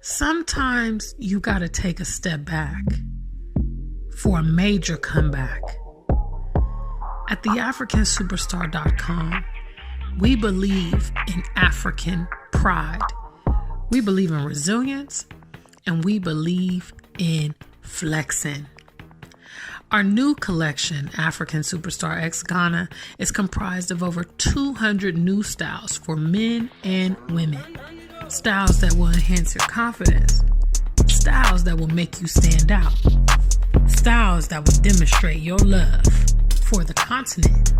Sometimes you got to take a step back for a major comeback. At the Afrikansuperstar.com, we believe in African pride. We believe in resilience, and we believe in flexing. Our new collection, African Superstar X Ghana, is comprised of over 200 new styles for men and women. Styles that will enhance your confidence. Styles that will make you stand out. Styles that will demonstrate your love for the continent.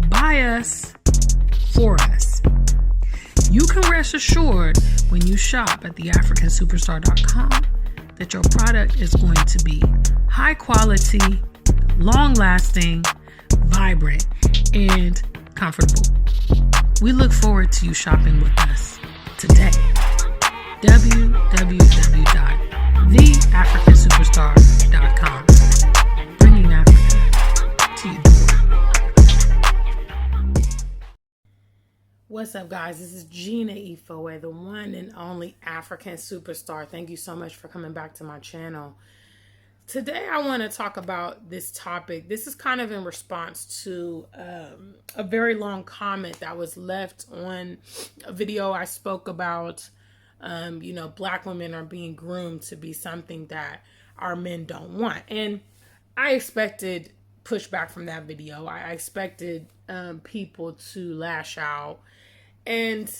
By us, for us. You can rest assured when you shop at theafricansuperstar.com that your product is going to be high quality, long lasting, vibrant, and comfortable. We look forward to you shopping with us today. www.theafricansuperstar.com, bringing Africa to you. What's up, guys? This is Gina Ifoe, the one and only African Superstar. Thank you so much for coming back to my channel. Today, I want to talk about this topic. This is kind of in response to a very long comment that was left on a video I spoke about. Black women are being groomed to be something that our men don't want. And I expected pushback from that video. I expected people to lash out. And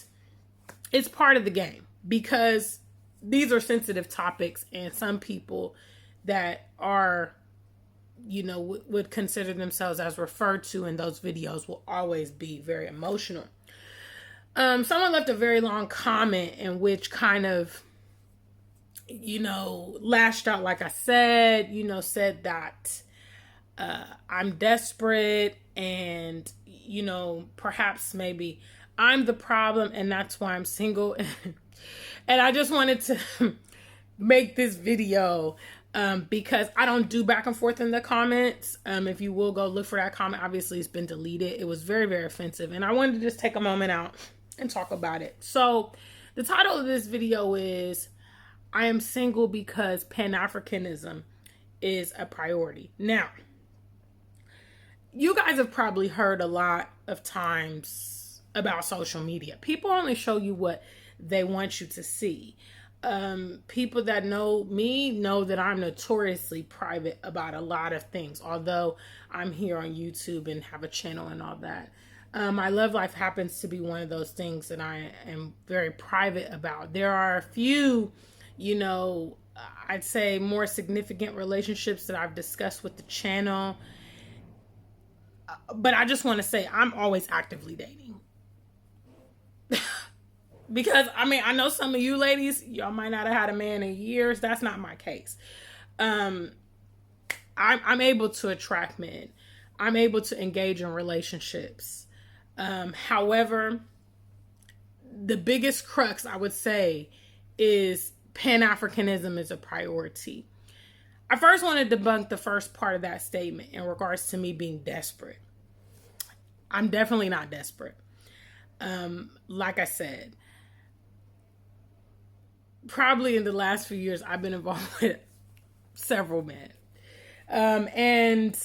it's part of the game because these are sensitive topics, and some people that are, would consider themselves as referred to in those videos will always be very emotional. Someone left a very long comment in which kind of, lashed out, like I said, said that I'm desperate and, perhaps maybe I'm the problem and that's why I'm single. And I just wanted to make this video because I don't do back and forth in the comments. If you will go look for that comment, obviously it's been deleted. It was very, very offensive. And I wanted to just take a moment out and talk about it. So the title of this video is, I am single because Pan Africanism is a priority. Now, you guys have probably heard a lot of times about social media. People only show you what they want you to see. People that know me know that I'm notoriously private about a lot of things, although I'm here on YouTube and have a channel and all that. My love life happens to be one of those things that I am very private about. There are a few, I'd say more significant relationships that I've discussed with the channel. But I just want to say I'm always actively dating. Because, I know some of you ladies, y'all might not have had a man in years. That's not my case. I'm able to attract men. I'm able to engage in relationships. However, the biggest crux, I would say, is Pan-Africanism is a priority. I first want to debunk the first part of that statement in regards to me being desperate. I'm definitely not desperate. Like I said, probably in the last few years, I've been involved with several men. And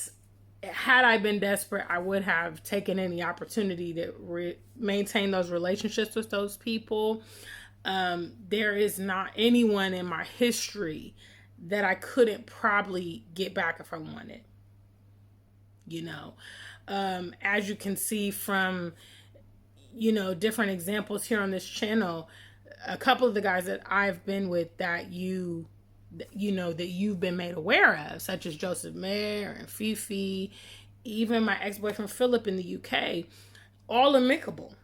had I been desperate, I would have taken any opportunity to maintain those relationships with those people. There is not anyone in my history that I couldn't probably get back if I wanted. As you can see from, different examples here on this channel, a couple of the guys that I've been with that you've been made aware of, such as Joseph Mayer and Fifi, even my ex-boyfriend Philip in the UK, all amicable.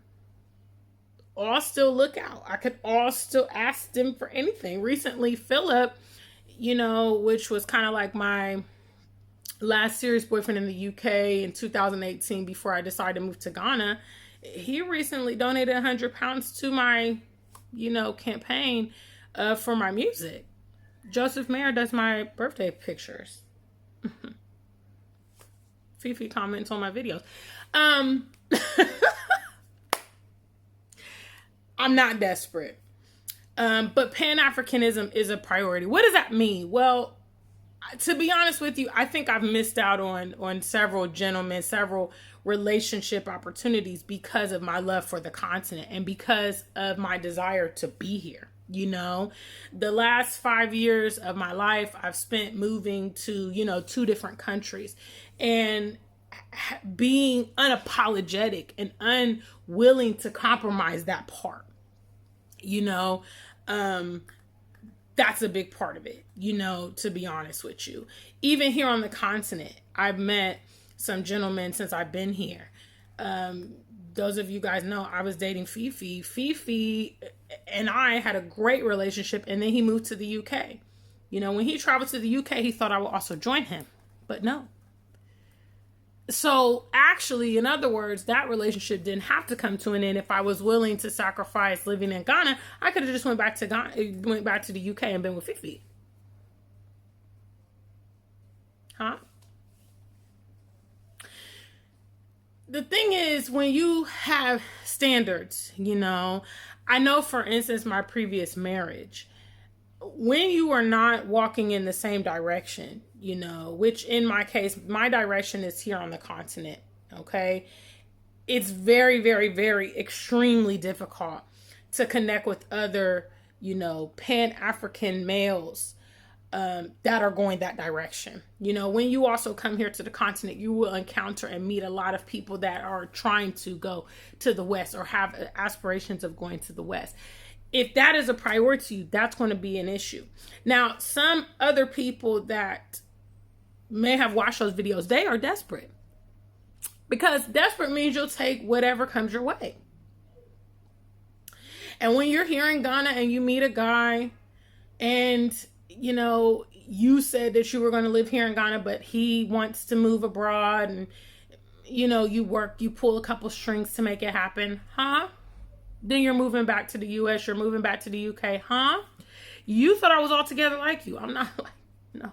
All still look out. I could all still ask them for anything. Recently, Philip, which was kind of like my last serious boyfriend in the UK in 2018 before I decided to move to Ghana, he recently donated £100 to my, campaign for my music. Joseph Mayer does my birthday pictures. Fifi comments on my videos. I'm not desperate. But Pan-Africanism is a priority. What does that mean? Well, to be honest with you, I think I've missed out on several gentlemen, several relationship opportunities because of my love for the continent and because of my desire to be here. You know, the last 5 years of my life, I've spent moving to, 2 different countries and being unapologetic and unwilling to compromise that part. That's a big part of it, to be honest with you. Even here on the continent, I've met some gentlemen since I've been here. Those of you guys know I was dating Fifi. Fifi and I had a great relationship, and then he moved to the UK. When he traveled to the UK, he thought I would also join him, but no. So actually, in other words, that relationship didn't have to come to an end. If I was willing to sacrifice living in Ghana, I could have just went back to the UK and been with Fifi. Huh? The thing is, when you have standards, I know, for instance, my previous marriage, when you are not walking in the same direction, which in my case, my direction is here on the continent, okay? It's very, very, very extremely difficult to connect with other, Pan-African males that are going that direction. When you also come here to the continent, you will encounter and meet a lot of people that are trying to go to the West or have aspirations of going to the West. If that is a priority to you, that's going to be an issue. Now, some other people that may have watched those videos, they are desperate. Because desperate means you'll take whatever comes your way. And when you're here in Ghana and you meet a guy and, you said that you were going to live here in Ghana, but he wants to move abroad and, you pull a couple strings to make it happen. Huh? Then you're moving back to the US, you're moving back to the UK. Huh? You thought I was altogether like you. I'm not like, no.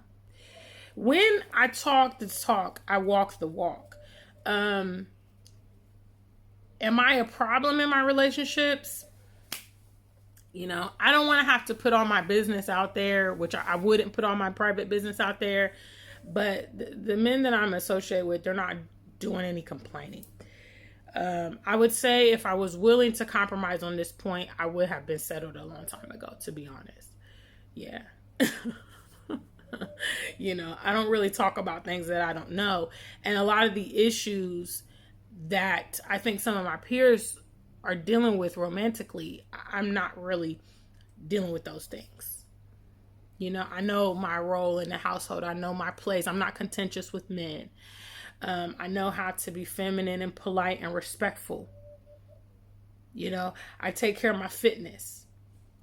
When I talk the talk, I walk the walk. Am I a problem in my relationships? I don't want to have to put all my business out there, which I wouldn't put all my private business out there. But the men that I'm associated with, they're not doing any complaining. I would say if I was willing to compromise on this point, I would have been settled a long time ago, to be honest. Yeah. I don't really talk about things that I don't know. And a lot of the issues that I think some of my peers are dealing with romantically, I'm not really dealing with those things. I know my role in the household. I know my place. I'm not contentious with men. I know how to be feminine and polite and respectful. I take care of my fitness.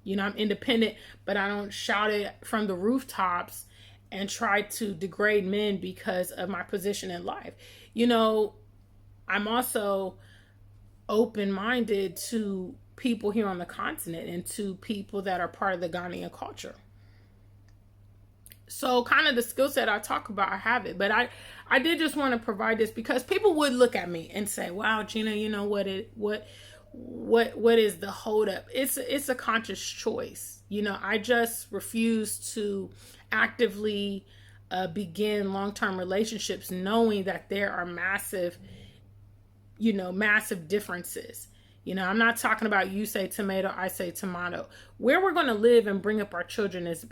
I'm independent, but I don't shout it from the rooftops and try to degrade men because of my position in life. I'm also open-minded to people here on the continent and to people that are part of the Ghanaian culture. So kind of the skill set I talk about, I have it. But I did just want to provide this because people would look at me and say, wow, Gina, what is the holdup? It's a conscious choice. I just refuse to actively begin long-term relationships knowing that there are massive differences. I'm not talking about you say tomato, I say tomato. Where we're going to live and bring up our children is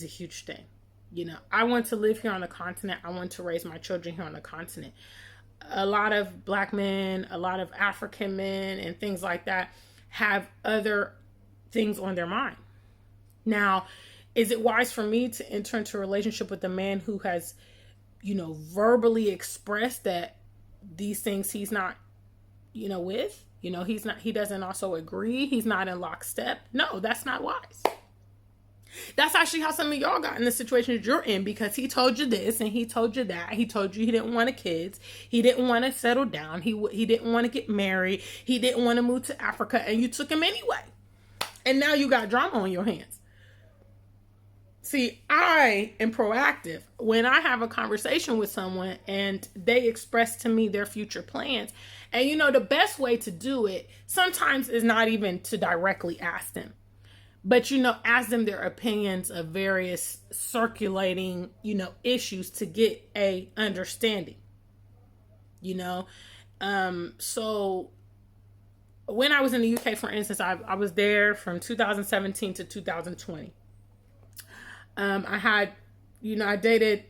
a huge thing. I want to live here on the continent. I want to raise my children here on the continent. A lot of Black men, a lot of African men and things like that have other things on their mind. Now, is it wise for me to enter into a relationship with a man who has, verbally expressed that these things he's not, with? He doesn't also agree. He's not in lockstep. No, that's not wise. That's actually how some of y'all got in the situation that you're in, because he told you this and he told you that. He told you he didn't want kids. He didn't want to settle down. He didn't want to get married. He didn't want to move to Africa, and you took him anyway. And now you got drama on your hands. See, I am proactive. When I have a conversation with someone and they express to me their future plans, and the best way to do it sometimes is not even to directly ask them, but, ask them their opinions of various circulating, issues to get a understanding, So when I was in the UK, for instance, I was there from 2017 to 2020. I had, I dated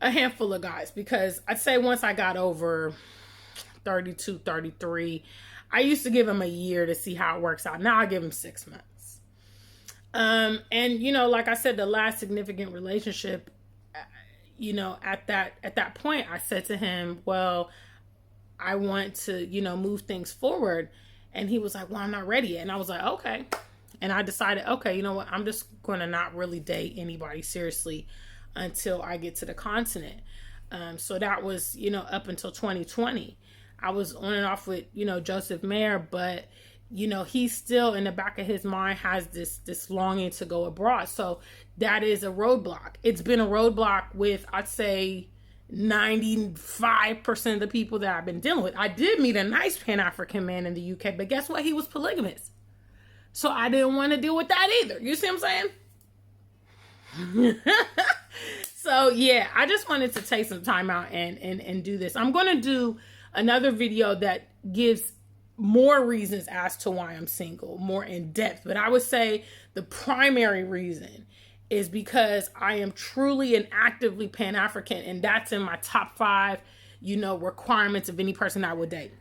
a handful of guys, because I'd say once I got over 32, 33, I used to give them a year to see how it works out. Now I give them 6 months. And like I said, the last significant relationship, at that point, I said to him, well, I want to, move things forward. And he was like, well, I'm not ready yet. And I was like, okay. And I decided, okay, you know what? I'm just going to not really date anybody seriously until I get to the continent. So that was, up until 2020. I was on and off with, Joseph Mayer, but, he still in the back of his mind has this longing to go abroad. So that is a roadblock. It's been a roadblock with, I'd say, 95% of the people that I've been dealing with. I did meet a nice Pan African man in the UK, but guess what? He was polygamous. So I didn't want to deal with that either. You see what I'm saying? So yeah, I just wanted to take some time out and do this. I'm going to do another video that gives more reasons as to why I'm single, more in depth. But I would say the primary reason is because I am truly and actively Pan-African, and that's in my top 5, requirements of any person I would date.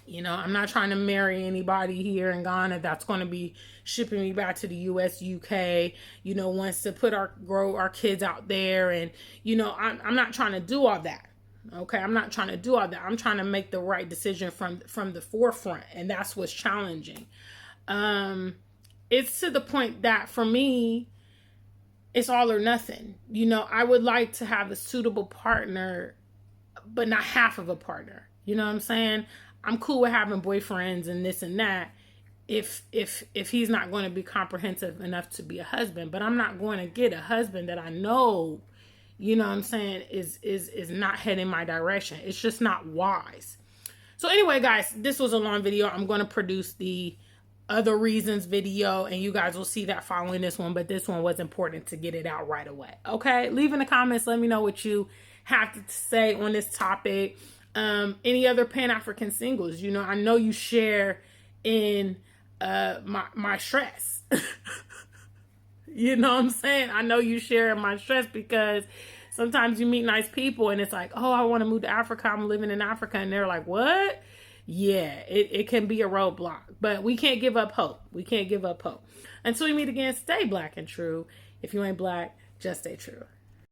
I'm not trying to marry anybody here in Ghana that's going to be shipping me back to the US, UK, wants to grow our kids out there. And, I'm not trying to do all that. Okay. I'm not trying to do all that. I'm trying to make the right decision from the forefront. And that's what's challenging. It's to the point that for me, it's all or nothing. I would like to have a suitable partner, but not half of a partner. You know what I'm saying? I'm cool with having boyfriends and this and that if he's not going to be comprehensive enough to be a husband. But I'm not going to get a husband that I know, what I'm saying, is not heading my direction. It's just not wise. So anyway, guys, this was a long video. I'm going to produce the other reasons video, and you guys will see that following this one. But this one was important to get it out right away. Okay, leave in the comments. Let me know what you have to say on this topic. Any other Pan-African singles, I know you share in my stress. You know what I'm saying? I know you share in my stress, because sometimes you meet nice people and it's like, oh, I want to move to Africa. I'm living in Africa. And they're like, what? Yeah, it can be a roadblock, but we can't give up hope. We can't give up hope. Until we meet again, stay black and true. If you ain't black, just stay true.